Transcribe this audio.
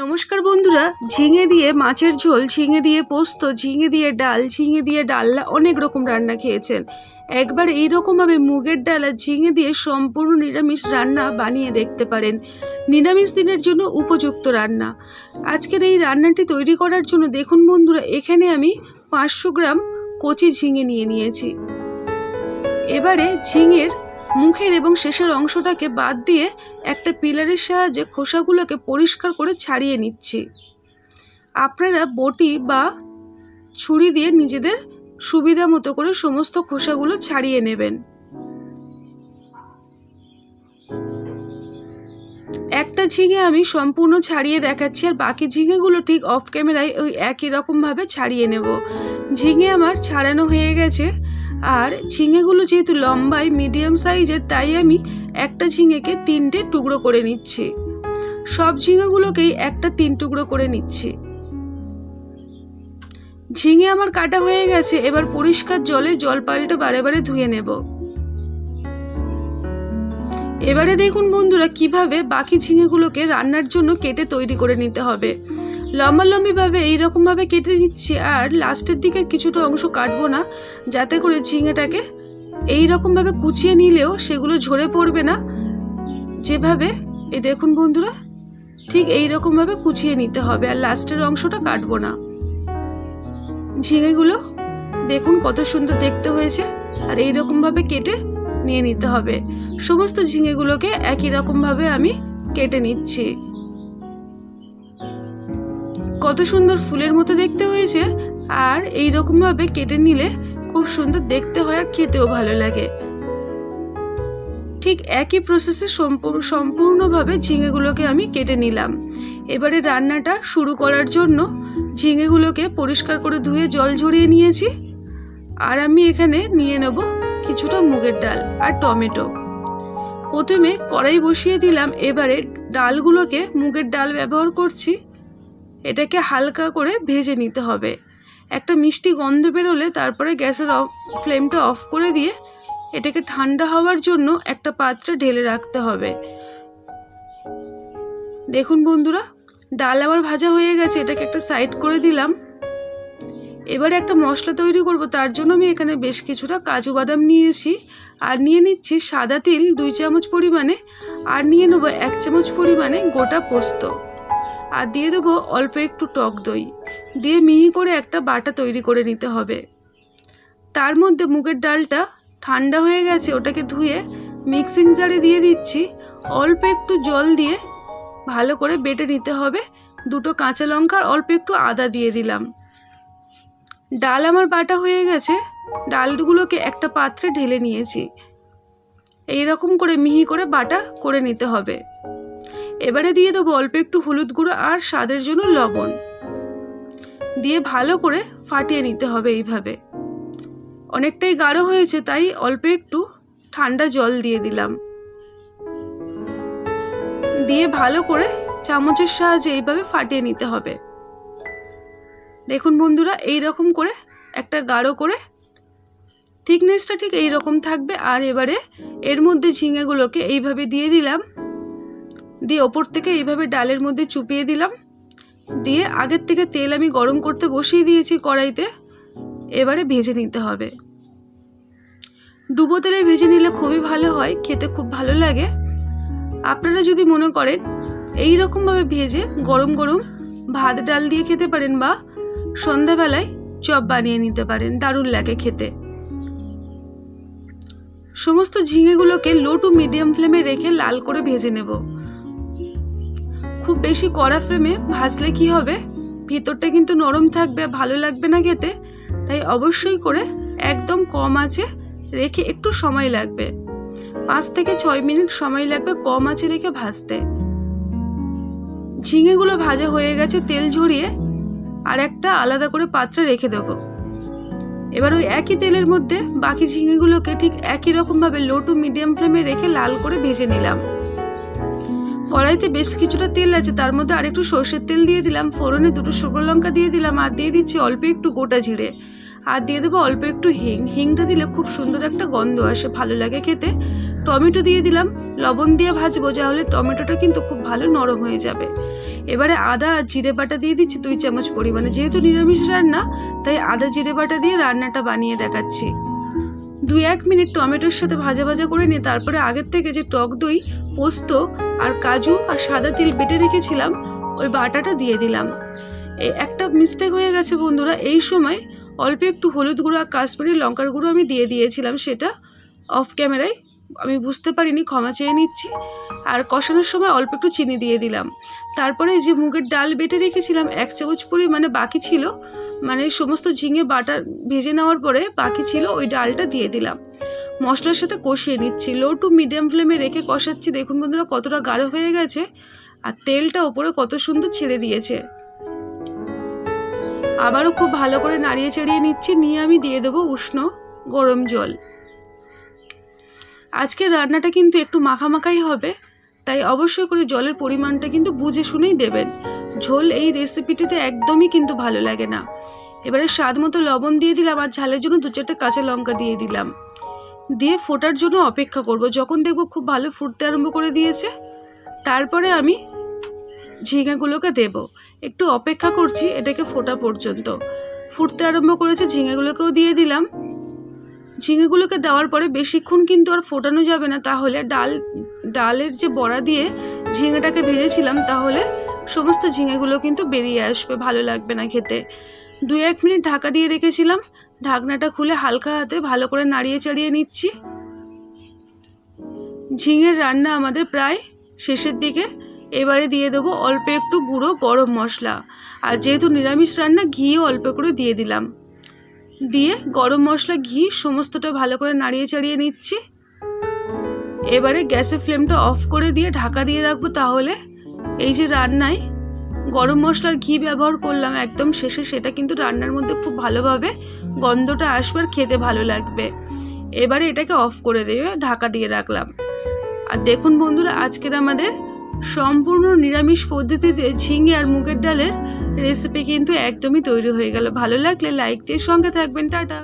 নমস্কার বন্ধুরা, ঝিঙে দিয়ে মাছের ঝোল, ঝিঙে দিয়ে পোস্ত, ঝিঙে দিয়ে ডাল, ঝিঙে দিয়ে ডালনা অনেক রকম রান্না খেয়েছেন। একবার এইরকমভাবে মুগের ডাল আর ঝিঙে দিয়ে সম্পূর্ণ নিরামিষ রান্না বানিয়ে দেখতে পারেন। নিরামিষ দিনের জন্য উপযুক্ত রান্না। আজকের এই রান্নাটি তৈরি করার জন্য দেখুন বন্ধুরা, এখানে আমি 500 গ্রাম কচি ঝিঙে নিয়েছি। এবারে ঝিঙের মুখের এবং শেষের অংশটাকে বাদ দিয়ে একটা পিলারের সাহায্যে খোসাগুলোকে পরিষ্কার করে ছাড়িয়ে নিচ্ছি। আপনারা বটি বা ছুরি দিয়ে নিজেদের সুবিধা মতো করে সমস্ত খোসাগুলো ছাড়িয়ে নেবেন। একটা ঝিঙে আমি সম্পূর্ণ ছাড়িয়ে দেখাচ্ছি, আর বাকি ঝিঙেগুলো ঠিক অফ ক্যামেরায় ওই একই রকমভাবে ছাড়িয়ে নেব। ঝিঙে আমার ছাড়ানো হয়ে গেছে। আর ঝিঙেগুলো যেহেতু লম্বায় মিডিয়াম সাইজের, তাই আমি একটা ঝিঙেকে 3টে টুকরো করে নিচ্ছি। সব ঝিঙেগুলোকেই 3 টুকরো করে নিচ্ছি। ঝিঙে আমার কাটা হয়ে গেছে। এবার পরিষ্কার জলে জল পাল্টে বারে বারে ধুয়ে নেব। এবারে দেখুন বন্ধুরা, কিভাবে বাকি ঝিঙেগুলোকে রান্নার জন্য কেটে তৈরি করে নিতে হবে। লম্বালম্বিভাবে এইরকমভাবে কেটে নিচ্ছি, আর লাস্টের দিকে কিছুটা অংশ কাটবো না, যাতে করে ঝিঙেটাকে এইরকমভাবে কুচিয়ে নিলেও সেগুলো ঝরে পড়বে না। যেভাবে এই দেখুন বন্ধুরা, ঠিক এইরকমভাবে কুচিয়ে নিতে হবে, আর লাস্টের অংশটা কাটবো না। ঝিঙেগুলো দেখুন কত সুন্দর দেখতে হয়েছে, আর এইরকমভাবে কেটে নিয়ে নিতে হবে। সমস্ত ঝিঙেগুলোকে একই রকমভাবে আমি কেটে নিচ্ছি। কত সুন্দর ফুলের মতো দেখতে হয়েছে, আর এই রকম ভাবে কেটে নিলে খুব সুন্দর দেখতে হয়, আর খেতেও ভালো লাগে। ঠিক একই প্রসেসে সম্পূর্ণভাবে ঝিঙেগুলোকে আমি কেটে নিলাম। এবারে রান্নাটা শুরু করার জন্য ঝিঙেগুলোকে পরিষ্কার করে ধুয়ে জল ঝরিয়ে নিয়েছি। আর আমি এখানে নিয়ে নেব কিছুটা মুগের ডাল আর টমেটো। প্রথমে কড়াই বসিয়ে দিলাম। এবারে ডালগুলোকে, মুগের ডাল ব্যবহার করছি, এটাকে হালকা করে ভেজে নিতে হবে। একটা মিষ্টি গন্ধ বেরোলে তারপরে গ্যাসের ফ্লেমটা অফ করে দিয়ে এটাকে ঠান্ডা হওয়ার জন্য একটা পাত্রে ঢেলে রাখতে হবে। দেখুন বন্ধুরা, ডাল আমার ভাজা হয়ে গেছে, এটাকে একটা সাইড করে দিলাম। এবারে একটা মশলা তৈরি করব। তার জন্য আমি এখানে বেশ কিছুটা কাজু বাদাম নিয়েছি, আর নিয়ে নিচ্ছি সাদা তিল 2 চামচ পরিমাণে, আর নিয়ে নেবো 1 চামচ পরিমাণে গোটা পোস্ত, আর দিয়ে দেবো অল্প একটু টক দই। দিয়ে মিহি করে একটা বাটা তৈরি করে নিতে হবে। তার মধ্যে মুগের ডালটা ঠান্ডা হয়ে গেছে, ওটাকে ধুয়ে মিক্সিং জারে দিয়ে দিচ্ছি। অল্প একটু জল দিয়ে ভালো করে বেটে নিতে হবে। 2টো কাঁচা লঙ্কা আর অল্প একটু আদা দিয়ে দিলাম। ডাল আমার বাটা হয়ে গেছে। ডালগুলোকে একটা পাত্রে ঢেলে নিয়েছি। এইরকম করে মিহি করে বাটা করে নিতে হবে। এবারে দিয়ে দেবো অল্প একটু হলুদ গুঁড়ো আর স্বাদের জন্য লবণ, দিয়ে ভালো করে ফাটিয়ে নিতে হবে। এইভাবে অনেকটাই গাঢ় হয়েছে, তাই অল্প একটু ঠান্ডা জল দিয়ে দিলাম। দিয়ে ভালো করে চামচের সাহায্যে এইভাবে ফাটিয়ে নিতে হবে। দেখুন বন্ধুরা, এইরকম করে একটা গাঢ় করে থিকনেসটা ঠিক এইরকম থাকবে। আর এবারে এর মধ্যে ঝিঙেগুলোকে এইভাবে দিয়ে দিলাম, দিয়ে ওপর থেকে এইভাবে ডালের মধ্যে চুপিয়ে দিলাম। দিয়ে আগের থেকে তেল আমি গরম করতে বসিয়ে দিয়েছি কড়াইতে। এবারে ভেজে নিতে হবে। ডুবো তেলে ভেজে নিলে খুবই ভালো হয়, খেতে খুব ভালো লাগে। আপনারা যদি মনে করেন এই রকমভাবে ভেজে গরম গরম ভাত ডাল দিয়ে খেতে পারেন, বা সন্ধ্যাবেলায় চপ বানিয়ে নিতে পারেন, দারুণ লাগে খেতে। সমস্ত ঝিঙেগুলোকে লো টু মিডিয়াম ফ্লেমে রেখে লাল করে ভেজে নেব। খুব বেশি কড়া ফ্লেমে ভাজলে কি হবে, ভিতরটা কিন্তু নরম থাকবে, ভালো লাগবে না খেতে। তাই অবশ্যই করে একদম কম আঁচে রেখে একটু সময় লাগবে, 5 থেকে 6 মিনিট সময় লাগবে কম আঁচে রেখে ভাজতে। ঝিঙেগুলো ভাজা হয়ে গেছে, তেল ঝরিয়ে আর একটা আলাদা করে পাত্রে রেখে দেবো। এবার ওই একই তেলের মধ্যে বাকি ঝিঙেগুলোকে ঠিক একই রকমভাবে লো টু মিডিয়াম ফ্লেমে রেখে লাল করে ভেজে নিলাম। কড়াইতে বেশ কিছুটা তেল আছে, তার মধ্যে আরেকটু সর্ষের তেল দিয়ে দিলাম। ফোড়নে 2টো শুকনো লঙ্কা দিয়ে দিলাম, আর দিয়ে দিচ্ছি অল্প একটু গোটা জিরে। আর দিয়ে দেবো অল্প একটু হিং। হিংটা দিলে খুব সুন্দর একটা গন্ধ আসে, ভালো লাগে খেতে। টমেটো দিয়ে দিলাম, লবণ দিয়ে ভাজবো, তাহলে টমেটোটা কিন্তু খুব ভালো নরম হয়ে যাবে। এবারে আদা আর জিরে বাটা দিয়ে দিচ্ছি 2 চামচ পরিমাণে। যেহেতু নিরামিষ রান্না, তাই আদা জিরে বাটা দিয়ে রান্নাটা বানিয়ে দেখাচ্ছি। 2-1 মিনিট টমেটোর সাথে ভাজা ভাজা করে নিয়ে তারপরে আগের থেকে যে টক দই, পোস্ত আর কাজু আর সাদা তিল বেটে রেখেছিলাম, ওই বাটাটা দিয়ে দিলাম। একটা মিস্টেক হয়ে গেছে বন্ধুরা, এই সময় অল্প একটু হলুদ গুঁড়ো আর কাশ্মীরি লঙ্কার গুঁড়ো আমি দিয়ে দিয়েছিলাম, সেটা অফ ক্যামেরায় আমি বুঝতে পারিনি, ক্ষমা চেয়ে নিচ্ছি। আর কষানোর সময় অল্প একটু চিনি দিয়ে দিলাম। তারপরে যে মুগের ডাল বেটে রেখেছিলাম 1 চামচ পরিমাণে বাকি ছিল, মানে সমস্ত ঝিঙে বাটা ভেজে নেওয়ার পরে বাকি ছিল, ওই ডালটা দিয়ে দিলাম। মশলার সাথে কষিয়ে নিচ্ছি, লো টু মিডিয়াম ফ্লেমে রেখে কষাচ্ছি। দেখুন বন্ধুরা কতটা গাঢ় হয়ে গেছে, আর তেলটা ওপরে কত সুন্দর ছেড়ে দিয়েছে। আবারও খুব ভালো করে নাড়িয়ে চাড়িয়ে নিচ্ছি, নিয়ে আমি দিয়ে দেবো উষ্ণ গরম জল। আজকের রান্নাটা কিন্তু একটু মাখামাখাই হবে, তাই অবশ্যই করে জলের পরিমাণটা কিন্তু বুঝে শুনেই দেবেন। ঝোল এই রেসিপিটিতে একদমই কিন্তু ভালো লাগে না। এবারে স্বাদ মতো লবণ দিয়ে দিলাম, আর ঝালের জন্য 2-4টা কাঁচা লঙ্কা দিয়ে দিলাম। দিয়ে ফোটার জন্য অপেক্ষা করব। যখন দেখব খুব ভালো ফুটতে আরম্ভ করে দিয়েছে, তারপরে আমি ঝিঙেগুলোকে দেব। একটু অপেক্ষা করছি এটাকে ফোটা পর্যন্ত। ফুটতে আরম্ভ করেছে, ঝিঙেগুলোকেও দিয়ে দিলাম। ঝিঙেগুলোকে দেওয়ার পরে বেশিক্ষণ কিন্তু আর ফোটানো যাবে না, তাহলে ডালের যে বড়া দিয়ে ঝিঙেটাকে ভেজেছিলাম, তাহলে সমস্ত ঝিঙেগুলো কিন্তু বেরিয়ে আসবে, ভালো লাগবে না খেতে। 2-1 মিনিট ঢাকা দিয়ে রেখেছিলাম। ঢাকনাটা খুলে হালকা হাতে ভালো করে নাড়িয়ে চাড়িয়ে নিচ্ছি। ঝিঙের রান্না আমাদের প্রায় শেষের দিকে। এবারে দিয়ে দেবো অল্প একটু গুঁড়ো গরম মশলা, আর যেহেতু নিরামিষ রান্না, ঘিও অল্প করে দিয়ে দিলাম। দিয়ে গরম মশলা, ঘি সমস্তটা ভালো করে নাড়িয়ে চাড়িয়ে নিচ্ছি। এবারে গ্যাসের ফ্লেমটা অফ করে দিয়ে ঢাকা দিয়ে রাখবো। তাহলে এই যে রান্নায় গরম মশলার ঘি ব্যবহার করলাম একদম শেষে, সেটা কিন্তু রান্নার মধ্যে খুব ভালোভাবে গন্ধটা আসবে আর খেতে ভালো লাগবে। এবারে এটাকে অফ করে দিয়ে ঢাকা দিয়ে রাখলাম। আর দেখুন বন্ধুরা, আজকের আমাদের সম্পূর্ণ নিরামিষ পদ্ধতিতে ঝিঙে আর মুগের ডালের রেসিপি কিন্তু একদমই তৈরি হয়ে গেল। ভালো লাগলে লাইক দিয়ে সঙ্গে থাকবেন। টাটা।